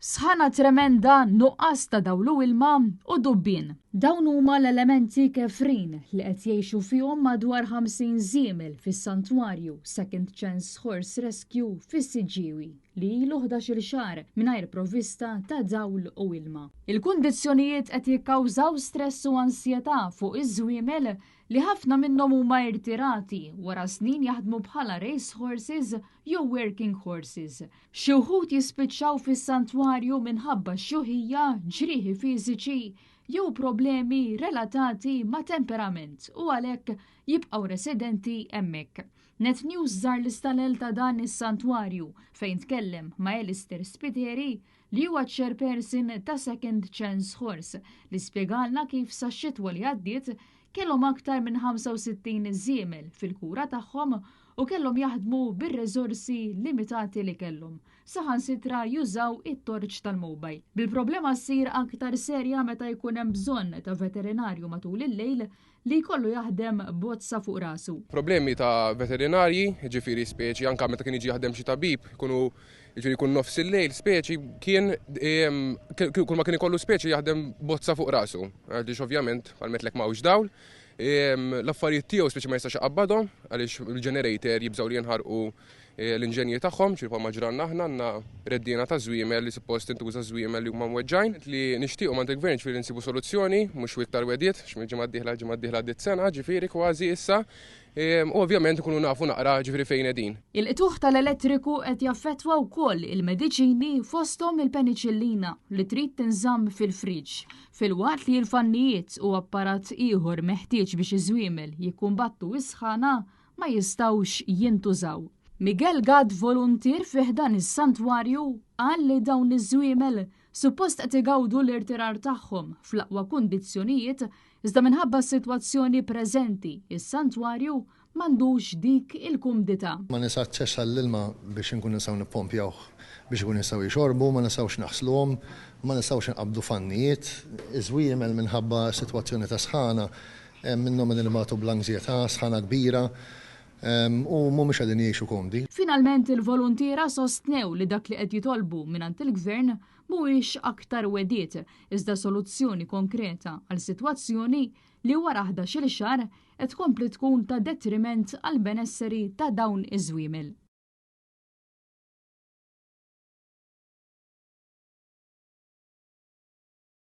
Sħana tremenda, nuqqas ta' dawlu ilma u dubbin. Dawn huma l-elementi kefrin li qed jgħixu fihom madwar 50 żiemel fis-santwarju Second Chance Horse Rescue fis-Siġġiewi li ilu 11-il xahar mingħajr provvista ta' dawl u ilma. Il-kundizzjonijiet qed jikkawżaw stress u ansjetà fuq iż-żwiemel li ħafna minnhom huma irtirati wara snin jaħdmu bħala race horses jew working horses. Xi wħud jispiċċaw fis-santwarju minħabba xuħija, ġrieħi fiżiċi jew problemi relatati ma' temperament u għalhekk jibqgħu residenti hemmhekk. Net News żar l-istalel ta' dan is-santwarju fejn tkellem ma' Alistair Spiteri li huwa chairperson ta' Second Chance Horse li spjegalna kif sax-xitwa li għaddiet kellhom aktar minn 65 żiemel fil-kura tagħhom u kellhom jaħdmu bir-reżorsi limitati li kellhom. Saħansitra jużaw it-torċ tal-mobile. Bil-problema ssir aktar serja meta jkun hemm bżonn ta' veterinarju matul il-lejl li jkollu jaħdem bozza fuq rasu. Problemi ta' veterinarji, ġifieri speċi anke meta kien jiġi jaħdem xi tabib, jiġifieri jkun nofs il-lejl speċi kien kull ma kien ikollu speċi jaħdem bozza fuq rasu. Għaliex ovvjament għalmetlek m'hawnx dawl. L-affarijiet tiegħu speċi ma jistax iqabbadhom għaliex il-generator jibżgħu li jinħarqu l-inġenji tagħhom, ċirpa maġranna aħna għandna reddina ta' żwiemel li suppost intuża żwiemel li huma mweġġajn li nixtiequ mand il-gvern ġifieri nsibu soluzzjoni mhux iktar weddiet x'ġimgħa d-dieħla għaddiet sena ġifieri kważi issa. U ovvjament ikunu nafu naqra ġifieri fejn qegħdin. Il-qtuħ tal-elettriku qed jaffettwa wkoll il-mediċini fosthom il-peniċillina li trid tinżamm fil-friġġ. Fil-waqt li l-fannijiet u apparat ieħor meħtieġ biex iż-żwiemel jikkumbattu is-sħana ma jistgħux jintużaw. Miguel Gad, volunteer fih dan is-santwarju, qal li dawn iż-żwiemel suppost qed igawdu l-irtirar tagħhom fl-aqwa kundizzjonijiet iżda minħabba s-sitwazzjoni preżenti is-santwarju m'għandux dik il-kumdità. Ma nisaw aċċess għall-ilma biex inkun nistgħu nippompjawh biex ikun jistgħu jxorbu, ma nistgħux naħsluhom, ma nistgħux inqabdu fannijiet. Iż-żwiemel minħabba s-sitwazzjoni ta' sħana minnhom li matu bl-anżjetà, sħana kbira. U mhumiex qegħdin jgħixu komdi. Finalment il-volontiera sostnew li dak li qed jitolbu mingħand il-gvern mhuwiex aktar weddiet iżda soluzzjoni konkreta għal sitwazzjoni li wara 11-il xahar qed tkompli tkun ta' detriment għall benesseri ta' dawn iż-żwiemel.